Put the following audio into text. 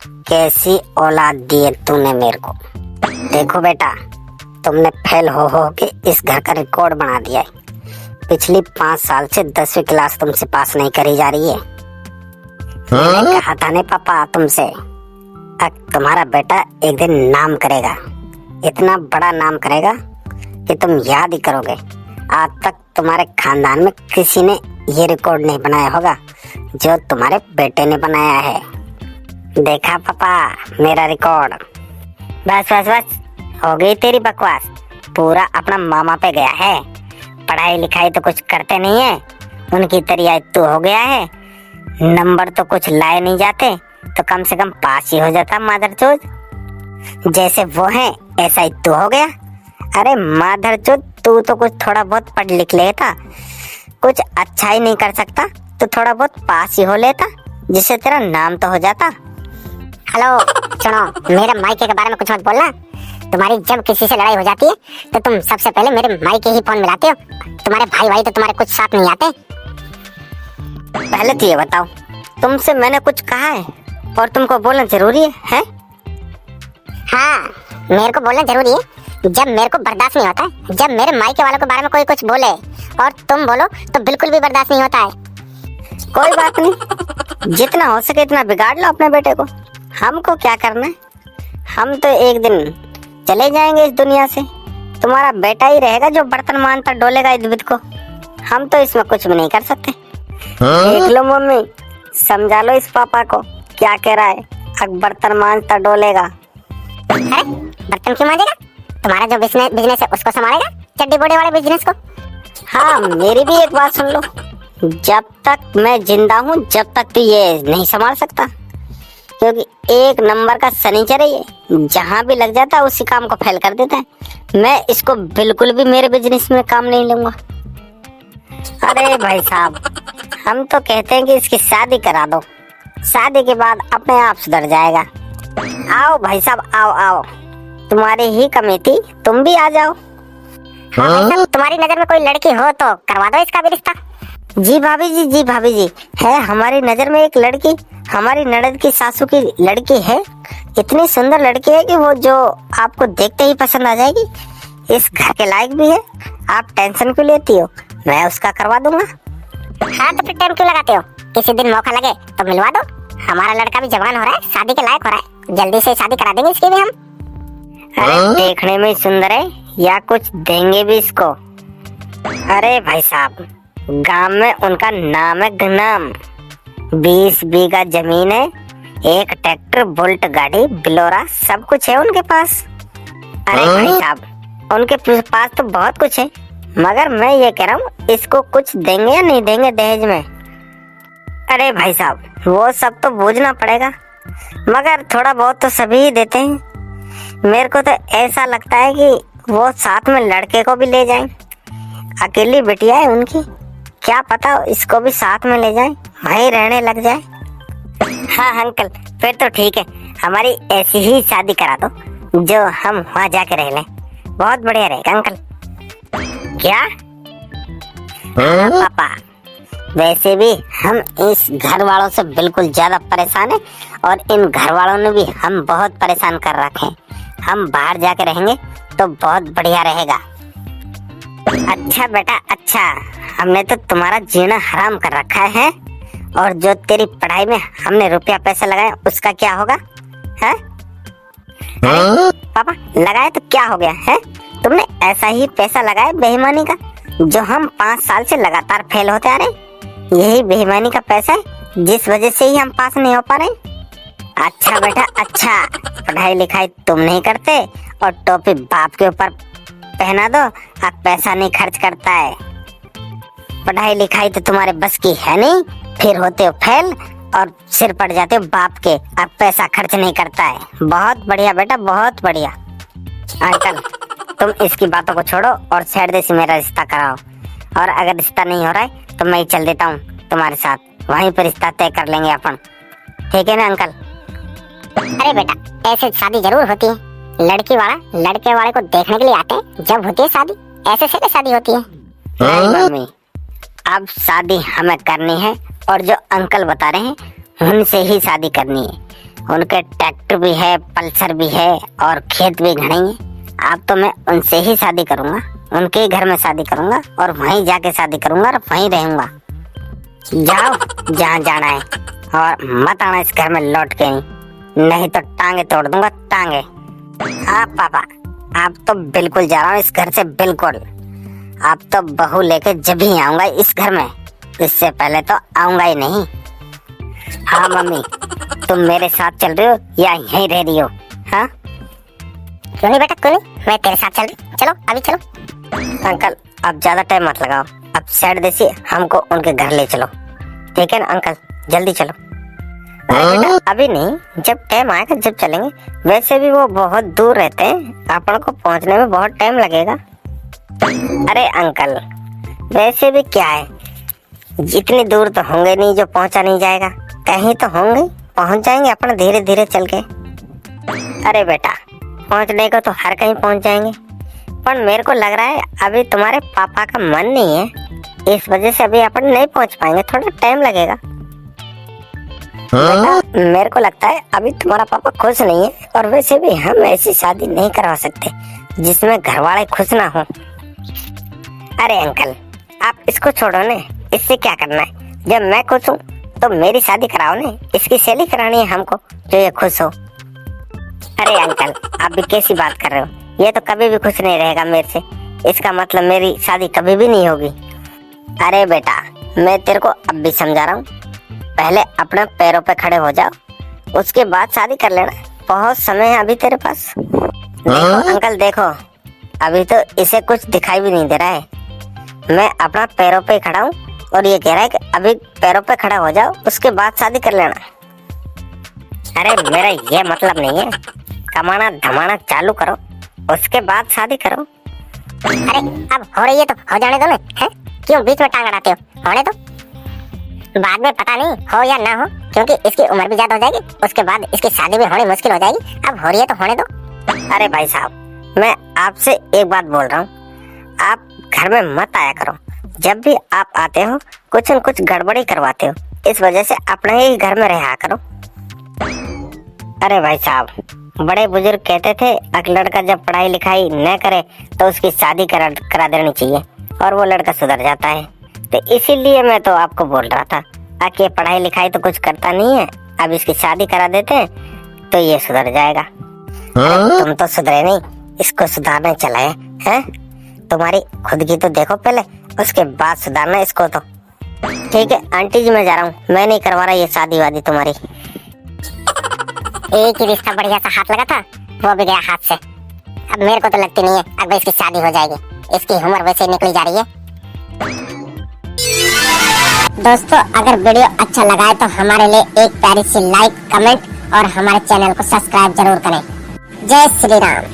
कैसी औलाद दी है तूने मेरे को। देखो बेटा, तुमने फेल हो के इस घर का रिकॉर्ड बना दिया है। पिछली 5 साल से 10वीं क्लास तुमसे पास नहीं करी जा रही है। मैंने कहा था नहीं पापा तुमसे, अब तुम्हारा बेटा एक दिन नाम करेगा, इतना बड़ा नाम करेगा कि तुम याद ही करोगे। आज तक तुम्हारे खानदान में किसी ने ये रिकॉर्ड नहीं बनाया होगा जो तुम्हारे बेटे ने बनाया है। देखा पापा मेरा रिकॉर्ड। बस बस बस, हो गई तेरी बकवास। पूरा अपना मामा पे गया है। पढ़ाई लिखाई तो कुछ करते नहीं है, उनकी तरह तू हो गया है। नंबर तो कुछ लाए नहीं जाते, तो कम से कम पास ही हो जाता मादरचोद। जैसे वो है ऐसा ही तू हो गया। अरे मादरचोद, तू तो कुछ थोड़ा बहुत पढ़ लिख लेता, कुछ अच्छा ही नहीं कर सकता तो थोड़ा बहुत पास ही हो लेता, जिससे तेरा नाम तो हो जाता। हेलो सुनो, मेरे मायके के बारे में कुछ मत बोलना। तुम्हारी जब किसी से लड़ाई हो जाती है तो तुम सबसे पहले मेरे मायके ही फोन मिलाते हो। तुम्हारे भाई तो तुम्हारे कुछ साथ नहीं आते। पहले तो ये बताओ, तुमसे मैंने कुछ कहा है और तुमको बोलना जरूरी है? हाँ, मेरे को बोलना जरूरी है। जब मेरे को बर्दाश्त नहीं होता है, जब मेरे मायके वालों के बारे में कोई कुछ बोले और तुम बोलो तो बिल्कुल भी बर्दाश्त नहीं होता है। कोई बात नहीं, जितना हो सके इतना बिगाड़ लो अपने बेटे को। हमको क्या करना है, हम तो एक दिन चले जाएंगे इस दुनिया से। तुम्हारा बेटा ही रहेगा जो बर्तन मानता डोलेगा इस विद को। हम तो इसमें कुछ भी नहीं कर सकते। देख लो मम्मी, समझा लो इस पापा को क्या कह रहा है। अब बर्तन मानता डोलेगा। अरे बर्तन क्यों मांजेगा? तुम्हारा जो बिजनेस है उसको संभालेगा, चड्डी बोडे वाले बिजनेस को। हाँ, मेरी भी एक बात सुन लो, जब तक मैं जिंदा हूँ जब तक तो ये नहीं संभाल सकता, क्योंकि एक नंबर का सनीचर है ये। जहाँ भी लग जाता है उसी काम को फेल कर देता है। मैं इसको बिल्कुल भी मेरे बिजनेस में काम नहीं लूंगा। अरे भाई साहब, हम तो कहते हैं कि इसकी शादी करा दो, शादी के बाद अपने आप सुधर जाएगा। आओ भाई साहब, आओ आओ, तुम्हारी ही कमी थी, तुम भी आ जाओ। हाँ भाई साहब, तुम्हारी नजर में कोई लड़की हो तो करवा दो इसका भी रिश्ता। जी भाभी जी, जी भाभी जी, है हमारी नजर में एक लड़की, हमारी ननद की सासू की लड़की है। इतनी सुंदर लड़की है कि वो जो आपको देखते ही पसंद आ जाएगी। इस घर के लायक भी है। आप टेंशन क्यों लेती हो, मैं उसका करवा दूंगा। हाँ तो फिर टाइम क्यों लगाते हो? किसी दिन मौका लगे तो मिलवा दो। हमारा लड़का भी जवान हो रहा है, शादी के लायक हो रहा है, जल्दी से शादी करा देंगे इसकी भी हम। अरे देखने में सुंदर है या कुछ देंगे भी इसको? अरे भाई साहब, गांव में उनका नाम है गनाम। 20 बीघा जमीन है, एक ट्रैक्टर, बुलेट गाड़ी, बिलोरा, सब कुछ है उनके पास। अरे भाई साहब, उनके पास तो बहुत कुछ है, मगर मैं ये कह रहा हूँ इसको कुछ देंगे या नहीं देंगे दहेज में? अरे भाई साहब, वो सब तो बूझना पड़ेगा, मगर थोड़ा बहुत तो सभी ही देते हैं। मेरे को तो ऐसा लगता है कि वो साथ में लड़के को भी ले जाएं। अकेली बिटिया है उनकी, क्या पता इसको भी साथ में ले जाएं, वहीं रहने लग जाए। हाँ अंकल, फिर तो ठीक है, हमारी ऐसी ही शादी करा दो जो हम वहाँ जाके रह लें। बहुत बढ़िया रहेगा अंकल। क्या? हाँ पापा, वैसे भी हम इस घर वालों से बिल्कुल ज्यादा परेशान हैं और इन घर वालों ने भी हम बहुत परेशान कर रखे हैं। हम बाहर जाके रहेंगे तो बहुत बढ़िया रहेगा। अच्छा बेटा अच्छा, हमने तो तुम्हारा जीना हराम कर रखा है, और जो तेरी पढ़ाई में हमने रुपया पैसा लगाया उसका क्या होगा? है पापा, लगाया तो क्या हो गया है? तुमने ऐसा ही पैसा लगाया बेईमानी का, जो हम 5 साल से लगातार फेल होते आ रहे। यही बेईमानी का पैसा है जिस वजह से ही हम पास नहीं हो पा रहे। अच्छा बेटा अच्छा, पढ़ाई लिखाई तुम नहीं करते और टोपी बाप के ऊपर पहना दो, अब पैसा नहीं खर्च करता है। पढ़ाई लिखाई तो तुम्हारे बस की है नहीं, फिर होते हो फेल और सिर पड़ जाते हो बाप के, अब पैसा खर्च नहीं करता है। बहुत बढ़िया बेटा, बहुत बढ़िया। अंकल, तुम इसकी बातों को छोड़ो और सेठ से मेरा रिश्ता कराओ, और अगर रिश्ता नहीं हो रहा है तो मैं ही चल देता हूँ तुम्हारे साथ, वहीं पर रिश्ता तय कर लेंगे अपन। ठीक है ना अंकल? अरे बेटा, ऐसे शादी जरूर होती है। लड़की वाला लड़के वाले को देखने के लिए आते हैं, जब होती है शादी ऐसे से शादी होती है। नहीं मम्मी, अब शादी हमें करनी है और जो अंकल बता रहे हैं उनसे ही शादी करनी है। उनके ट्रैक्टर भी है, पल्सर भी है और खेत भी घने हैं। अब तो मैं उनसे ही शादी करूंगा, उनके ही घर में शादी करूंगा और वहीं जाके शादी करूंगा और वहीं रहूंगा। जाओ जहाँ जाना है और मत आना इस घर में लौट के, नहीं तो टांगे तोड़ दूंगा, टांगे। हाँ पापा, अब तो बिल्कुल जा रहा हूँ इस घर से, बिल्कुल। अब तो बहू लेके जब ही आऊंगा इस घर में, इससे पहले तो आऊंगा ही नहीं। हाँ मम्मी, तुम मेरे साथ चल रही हो या यहीं रह रही हो? हाँ क्यों नहीं बेटा, क्यों नहीं, मैं तेरे साथ चल रही। चलो अभी चलो। अंकल, अब ज्यादा टाइम मत लगाओ, अब साइड देसी हमको उनके घर ले चलो, ठीक है ना अंकल? जल्दी चलो। अरे बेटा, अभी नहीं, जब टाइम आएगा जब चलेंगे। वैसे भी वो बहुत दूर रहते हैं, अपन को पहुंचने में बहुत टाइम लगेगा। अरे अंकल, वैसे भी क्या है, जितनी दूर तो होंगे नहीं जो पहुंचा नहीं जाएगा, कहीं तो होंगे, पहुंच जाएंगे अपन धीरे धीरे चल के। अरे बेटा, पहुंचने को तो हर कहीं पहुंच जाएंगे, पर मेरे को लग रहा है अभी तुम्हारे पापा का मन नहीं है, इस वजह से अभी अपन नहीं पहुंच पाएंगे, थोड़ा टाइम लगेगा। बेटा, मेरे को लगता है अभी तुम्हारा पापा खुश नहीं है, और वैसे भी हम ऐसी शादी नहीं करवा सकते जिसमें घर वाले खुश ना हो। अरे अंकल, आप इसको छोड़ो ने, इससे क्या करना है? जब मैं खुश हूँ तो मेरी शादी कराओ ने, इसकी सैली करानी है हमको जो ये खुश हो। अरे अंकल, आप भी कैसी बात कर रहे हो? ये तो कभी भी खुश नहीं रहेगा मेरे से, इसका मतलब मेरी शादी कभी भी नहीं होगी। अरे बेटा, मैं तेरे को अब भी समझा रहा हूँ, पहले अपने पैरों पे खड़े हो जाओ, उसके बाद शादी कर लेना, बहुत समय है अभी तेरे पास। देखो अंकल, देखो अभी तो इसे कुछ दिखाई भी नहीं दे रहा है, मैं अपना पैरों पे खड़ा हूँ और ये कह रहा है कि अभी पैरों पे खड़ा हो जाओ, उसके बाद शादी कर लेना। अरे मेरा ये मतलब नहीं है, कमाना धमाना चालू करो, उसके बाद शादी करो। अरे अब हो रही है तो हो जाने दो ना, हैं? क्यों बीच में टांग अड़ाते हो? होने दो, बाद में पता नहीं हो या ना हो, क्योंकि इसकी उम्र भी ज्यादा हो जाएगी, उसके बाद इसकी शादी भी होनी मुश्किल हो जाएगी। अब हो रही है तो होने दो। अरे भाई साहब, मैं आपसे एक बात बोल रहा हूँ, आप घर में मत आया करो, जब भी आप आते हो कुछ न कुछ गड़बड़ी करवाते हो, इस वजह से अपने ही घर में रहा करो। अरे भाई साहब, बड़े बुजुर्ग कहते थे एक लड़का जब पढ़ाई लिखाई न करे तो उसकी शादी करा देनी चाहिए और वो लड़का सुधर जाता है। तो इसीलिए मैं तो आपको बोल रहा था कि पढ़ाई लिखाई तो कुछ करता नहीं है, अब इसकी शादी करा देते हैं तो ये सुधर जाएगा। अरे तुम तो सुधरे नहीं, इसको सुधारने चला है? तुम्हारी खुद की तो देखो पहले, उसके बाद सुधारना इसको तो। ठीक है आंटी जी, मैं जा रहा हूँ, मैं नहीं करवा रहा ये शादी वादी तुम्हारी। एक ही रिश्ता बढ़िया सा हाथ लगा था, वो भी गया हाथ से। अब मेरे को तो लगती नहीं है अब इसकी शादी हो जाएगी, इसकी उम्र वैसे निकली जा रही है। दोस्तों, अगर वीडियो अच्छा लगा है तो हमारे लिए एक प्यारी सी लाइक, कमेंट और हमारे चैनल को सब्सक्राइब जरूर करें। जय श्री राम।